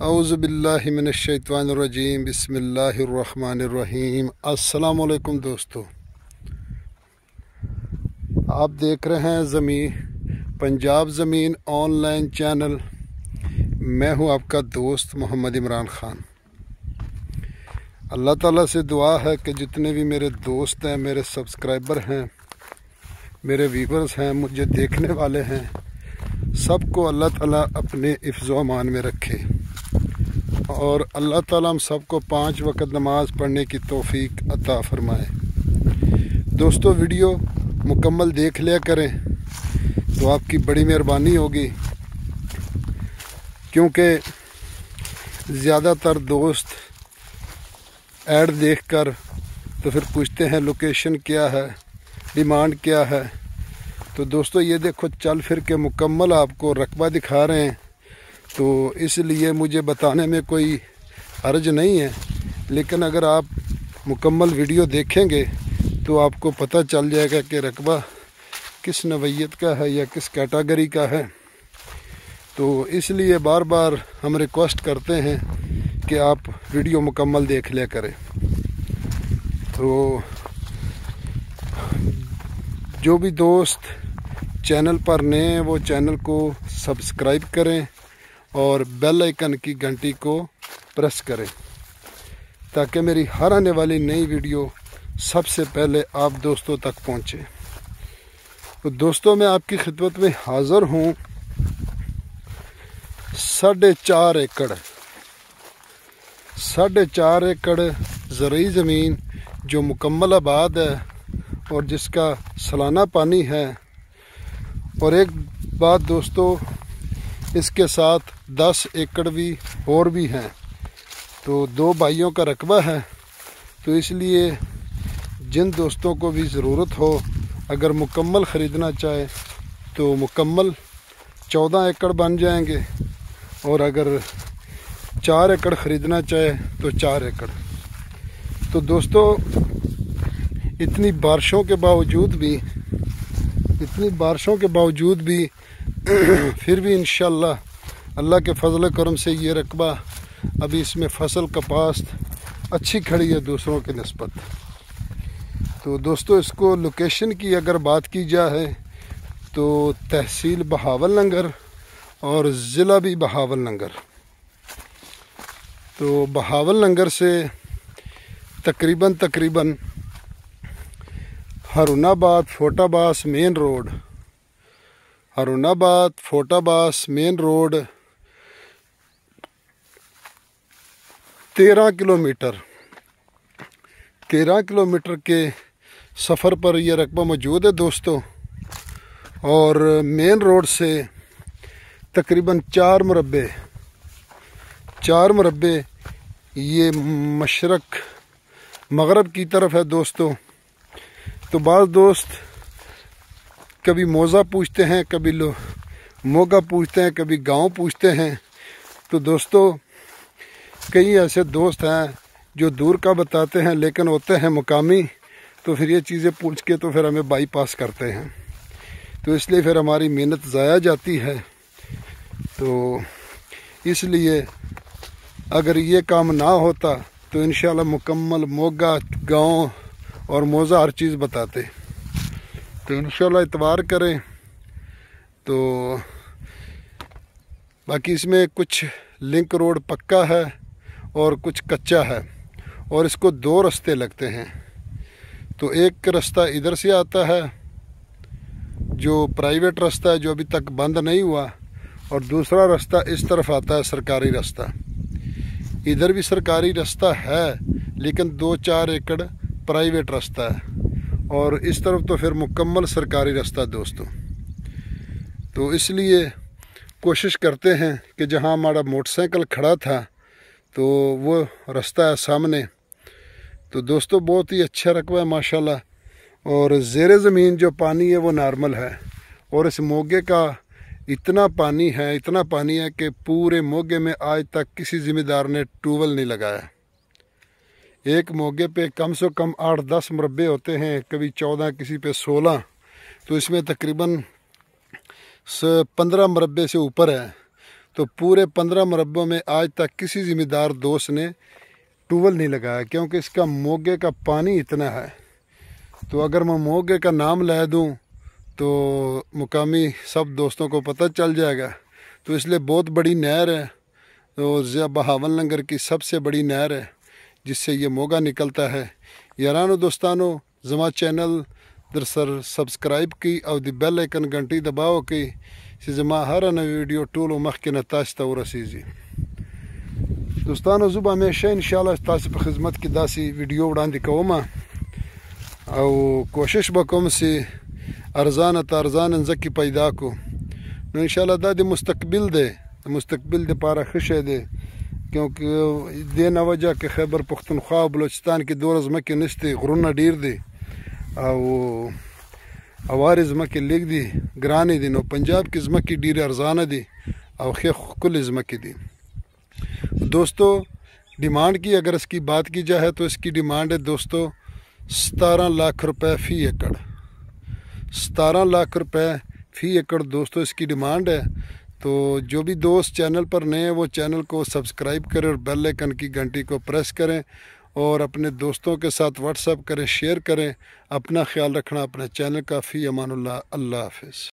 औज़ुबिल्लाहि मिनश्शैतानिर्रजीम बिस्मिल्लाहिर्रहमानिर्रहीम। अस्सलाम वालेकुम दोस्तों, आप देख रहे हैं पंजाब ज़मीन ऑनलाइन चैनल। मैं हूं आपका दोस्त मोहम्मद इमरान ख़ान। अल्लाह ताला से दुआ है कि जितने भी मेरे दोस्त हैं, मेरे सब्सक्राइबर हैं, मेरे व्यूवर्स हैं, मुझे देखने वाले हैं, सबको अल्लाह ताला अपने हिफ्ज़ व अमान में रखे और अल्लाह ताला हम सबको 5 वक़्त नमाज पढ़ने की तौफीक अता फरमाए। दोस्तों, वीडियो मुकम्मल देख लिया करें तो आपकी बड़ी मेहरबानी होगी, क्योंकि ज़्यादातर दोस्त ऐड देखकर तो फिर पूछते हैं लोकेशन क्या है, डिमांड क्या है। तो दोस्तों, ये देखो चल फिर के मुकम्मल आपको रकबा दिखा रहे हैं, तो इसलिए मुझे बताने में कोई हर्ज नहीं है। लेकिन अगर आप मुकम्मल वीडियो देखेंगे तो आपको पता चल जाएगा कि रकबा किस नवैयत का है या किस कैटेगरी का है। तो इसलिए बार बार हम रिक्वेस्ट करते हैं कि आप वीडियो मुकम्मल देख लिया करें। तो जो भी दोस्त चैनल पर नए हैं वो चैनल को सब्सक्राइब करें और बेल आइकन की घंटी को प्रेस करें, ताकि मेरी हर आने वाली नई वीडियो सबसे पहले आप दोस्तों तक पहुंचे। तो दोस्तों, मैं आपकी खिदमत में हाज़िर हूं 4.5 एकड़ 4.5 एकड़ ज़रूरी ज़मीन जो मुकम्मल आबाद है और जिसका सालाना पानी है। और एक बात दोस्तों, इसके साथ 10 एकड़ भी और भी हैं। तो 2 भाइयों का रकबा है। तो इसलिए जिन दोस्तों को भी ज़रूरत हो, अगर मुकम्मल ख़रीदना चाहे तो मुकम्मल 14 एकड़ बन जाएंगे, और अगर 4 एकड़ ख़रीदना चाहे तो 4 एकड़। तो दोस्तों, इतनी बारिशों के बावजूद भी फिर भी इंशाअल्लाह अल्लाह के फजल करम से ये रकबा अभी इसमें फसल कपास अच्छी खड़ी है दूसरों के निस्बत। तो दोस्तों, इसको लोकेशन की अगर बात की जाए तो तहसील बहावलनगर और ज़िला भी बहावलनगर। तो बहावलनगर से तकरीबन हारूनाबाद फोटाबास मेन रोड 13 किलोमीटर के सफ़र पर यह रकबा मौजूद है दोस्तों। और मेन रोड से तकरीबन 4 मुरब्बे ये मशरक़ मगरब की तरफ है दोस्तों। तो बाज़ दोस्त कभी मौज़ा पूछते हैं, कभी मोगा पूछते हैं, कभी गांव पूछते हैं। तो दोस्तों, कई ऐसे दोस्त हैं जो दूर का बताते हैं लेकिन होते हैं मुकामी, तो फिर ये चीज़ें पूछ के तो फिर हमें बाईपास करते हैं। तो इसलिए फिर हमारी मेहनत ज़ाया जाती है। तो इसलिए अगर ये काम ना होता तो इंशाल्लाह मुकम्मल मोगा, गांव और मौज़ा हर चीज़ बताते। तो इंशाल्लाह इतवार करें। तो बाकी इसमें कुछ लिंक रोड पक्का है और कुछ कच्चा है, और इसको 2 रास्ते लगते हैं। तो एक रास्ता इधर से आता है जो प्राइवेट रास्ता है, जो अभी तक बंद नहीं हुआ, और दूसरा रास्ता इस तरफ आता है सरकारी रास्ता। इधर भी सरकारी रास्ता है लेकिन 2-4 एकड़ प्राइवेट रास्ता है, और इस तरफ तो फिर मुकम्मल सरकारी रास्ता दोस्तों। तो इसलिए कोशिश करते हैं कि जहां हमारा मोटरसाइकिल खड़ा था तो वो रास्ता है सामने। तो दोस्तों, बहुत ही अच्छा रकबा है माशाल्लाह। और ज़ेरे ज़मीन जो पानी है वो नॉर्मल है, और इस मोगे का इतना पानी है कि पूरे मोगे में आज तक किसी ज़िम्मेदार ने ट्यूबवेल नहीं लगाया। एक मोगे पे कम से कम 8-10 मुरब्बे होते हैं, कभी 14, किसी पे 16। तो इसमें तकरीबन 15 मुरब्बे से ऊपर है। तो पूरे 15 मुरब्बों में आज तक किसी ज़िम्मेदार दोस्त ने ट्यूबवेल नहीं लगाया, क्योंकि इसका मोगे का पानी इतना है। तो अगर मैं मोगे का नाम ले दूं तो मुकामी सब दोस्तों को पता चल जाएगा। तो इसलिए बहुत बड़ी नहर है, तो ज़िया बहावल नगर की सबसे बड़ी नहर है जिससे ये मोगा निकलता है। यारानो दोस्तानो, जमा चैनल दरसर सब्सक्राइब की और द बेल आइकन घंटी दबाओ की जमा हर नवी वीडियो टूल मख के नताश तौर रसीजी। दोस्तानो ज़ुब हमेशा इंशाल्लाह तासी पर खिदमत की दासी वीडियो वड़ांदी कवमा और कोशिश बकम से अरजान तारजान जकी पैदा को नो इंशाल्लाह दा मुस्तकबिल दे पारा खुश है दे, क्योंकि दे न वजह के खैबर पख्तूनख्वा बलोचिस्तान की दो रज़मा के नस्ते गुरुना डीर दे और अवार ज़मा के लिख दी ग्रानी दी नो पंजाब की ज़मा की डीर अरजाना दी और खे कुल ज़मा की दी। दोस्तों डिमांड की अगर इसकी बात की जाए तो इसकी डिमांड है दोस्तों 17 लाख रुपए फ़ी एकड़। 17 लाख रुपए फ़ी एकड़ दोस्तों इसकी डिमांड है। तो जो भी दोस्त चैनल पर नए हैं वो चैनल को सब्सक्राइब करें और बेल आइकन की घंटी को प्रेस करें और अपने दोस्तों के साथ व्हाट्सएप करें, शेयर करें। अपना ख्याल रखना, अपने चैनल का। फ़ी अमानुल्लाह, अल्लाह हाफ़िज़।